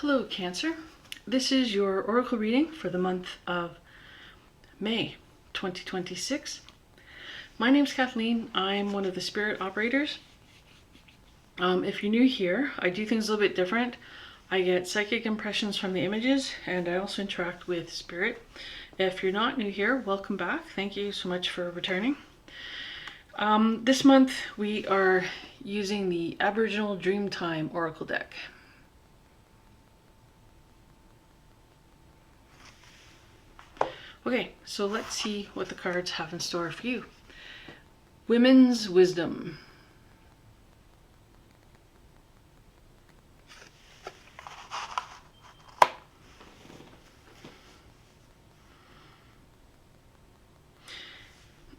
Hello, Cancer. This is your oracle reading for the month of May 2026. My name's Kathleen. I'm one of the spirit operators. If you're new here, I do things a little bit different. I get psychic impressions from the images, and I also interact with spirit. If you're not new here, welcome back. Thank you so much for returning. This month we are using the Aboriginal Dreamtime Oracle deck. Okay, so let's see what the cards have in store for you. Women's Wisdom.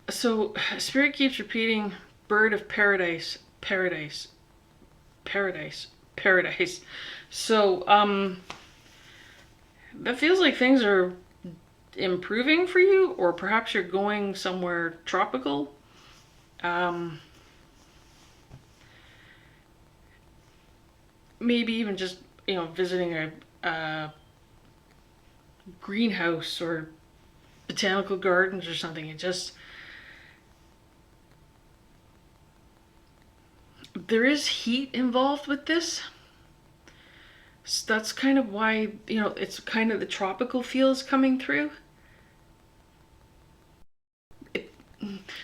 So Spirit keeps repeating bird of paradise, paradise, paradise, paradise. So that feels like things are improving for you, or perhaps you're going somewhere tropical. Maybe even just, visiting a greenhouse or botanical gardens or something. It just, there is heat involved with this. So that's kind of why, it's kind of the tropical feels coming through.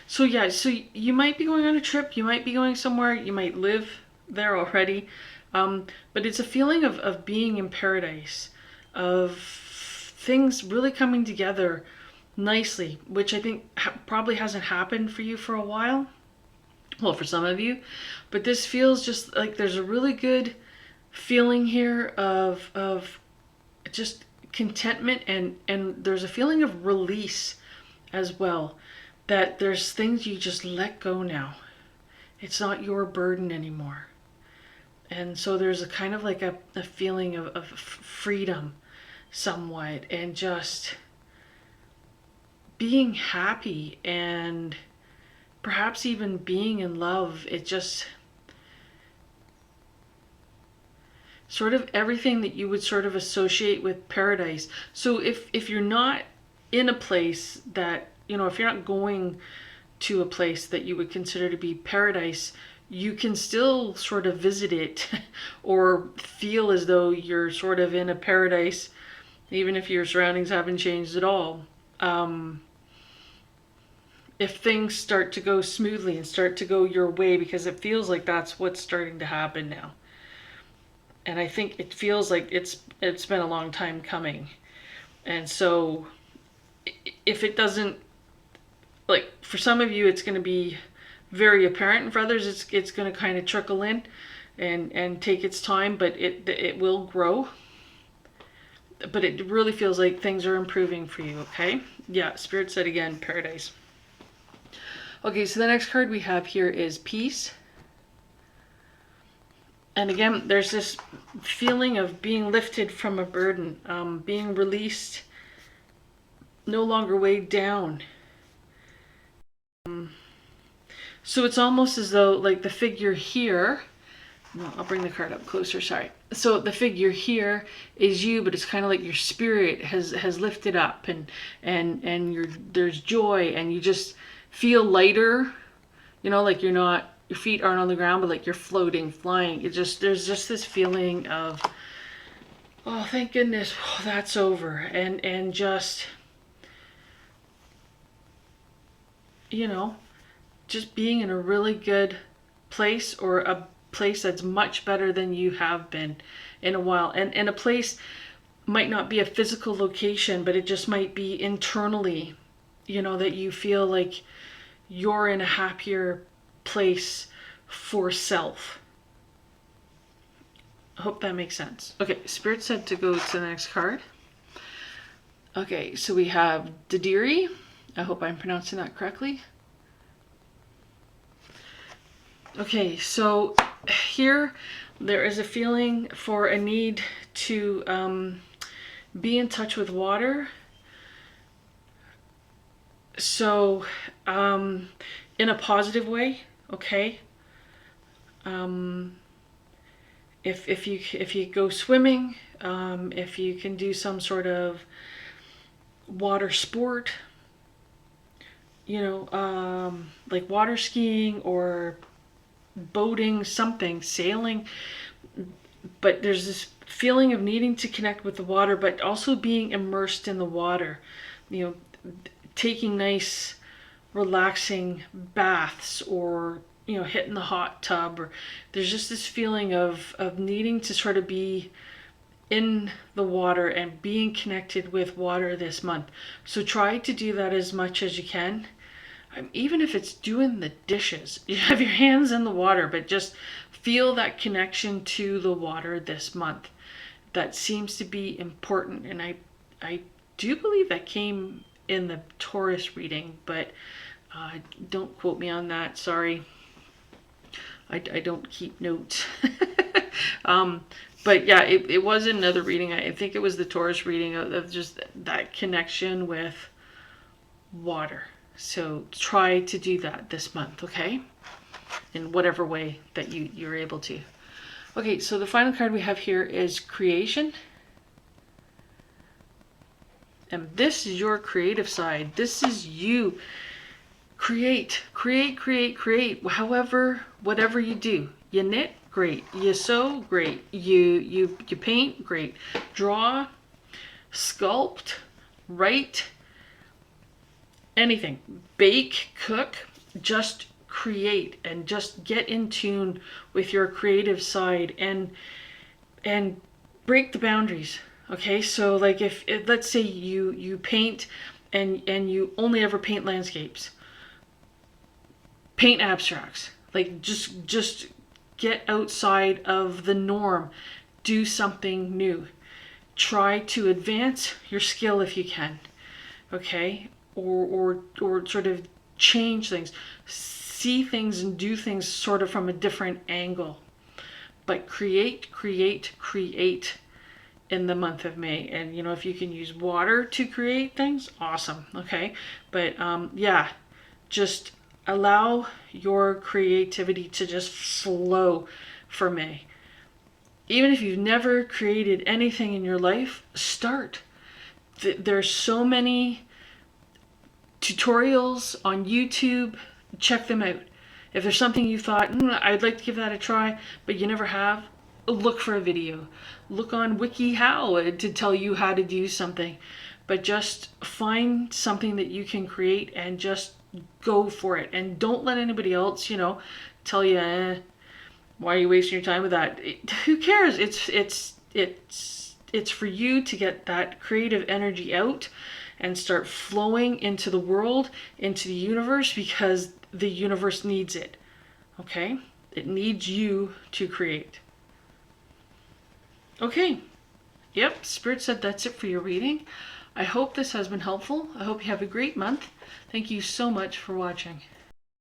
So yeah, so you might be going on a trip, you might be going somewhere, you might live there already, but it's a feeling of being in paradise, of things really coming together nicely, which I think probably hasn't happened for you for a while. Well, for some of you, but this feels just like there's a really good feeling here of just contentment, and there's a feeling of release as well. That there's things you just let go now. It's not your burden anymore. And so there's a kind of like a feeling of freedom somewhat, and just being happy, and perhaps even being in love. It just sort of everything that you would sort of associate with paradise. So if you're not in a place that, if you're not going to a place that you would consider to be paradise, you can still sort of visit it or feel as though you're sort of in a paradise, even if your surroundings haven't changed at all. If things start to go smoothly and start to go your way, because it feels like that's what's starting to happen now. And I think it feels like it's been a long time coming. And so if it doesn't, like, for some of you it's going to be very apparent, and for others it's going to kind of trickle in and take its time, but it will grow. But it really feels like things are improving for you. Okay, yeah, Spirit said again, paradise. Okay, so the next card we have here is Peace. And again, there's this feeling of being lifted from a burden, being released, no longer weighed down. So it's almost as though, like, the figure here, no, I'll bring the card up closer, sorry. So the figure here is you, but it's kind of like your spirit has lifted up, and there's joy, and you just feel lighter, like you're not, your feet aren't on the ground, but like you're floating, flying. There's just this feeling of, oh, thank goodness, oh, that's over, and just, just being in a really good place, or a place that's much better than you have been in a while. And a place might not be a physical location, but it just might be internally, that you feel like you're in a happier place for self. I hope that makes sense. Okay, Spirit said to go to the next card. Okay, so we have Didiri. I hope I'm pronouncing that correctly. Okay, so here there is a feeling for a need to be in touch with water. So in a positive way, okay? if you go swimming, if you can do some sort of water sport, like water skiing or boating, something, sailing. But there's this feeling of needing to connect with the water, but also being immersed in the water. Taking nice, relaxing baths, or hitting the hot tub, or there's just this feeling of needing to sort of be in the water and being connected with water this month. So try to do that as much as you can. Even if it's doing the dishes, you have your hands in the water, but just feel that connection to the water this month. That seems to be important, and I do believe that came in the Taurus reading, but don't quote me on that, sorry. I don't keep notes. But yeah, it was another reading. I think it was the Taurus reading of just that connection with water. So try to do that this month, okay? In whatever way that you're able to. Okay, so the final card we have here is creation. And this is your creative side. This is you. Create. However, whatever you do. You knit, great. You sew, great. You paint, great. Draw, sculpt, write, anything. Bake, cook, just create and just get in tune with your creative side and break the boundaries. Okay, so like if let's say you paint and you only ever paint landscapes, paint abstracts, like just get outside of the norm, do something new, try to advance your skill if you can, okay, or sort of change things, see things and do things sort of from a different angle, but create in the month of May. And if you can use water to create things, awesome, okay? But yeah, just allow your creativity to just flow for May. Even if you've never created anything in your life, start. There's so many tutorials on YouTube. Check them out. If there's something you thought, I'd like to give that a try, but you never have, look for a video. Look on WikiHow to tell you how to do something. But just find something that you can create and just go for it. And don't let anybody else, tell you, why are you wasting your time with that? Who cares? It's for you to get that creative energy out and start flowing into the world, into the universe, because the universe needs it. Okay? It needs you to create. Okay. Yep, Spirit said that's it for your reading. I hope this has been helpful. I hope you have a great month. Thank you so much for watching.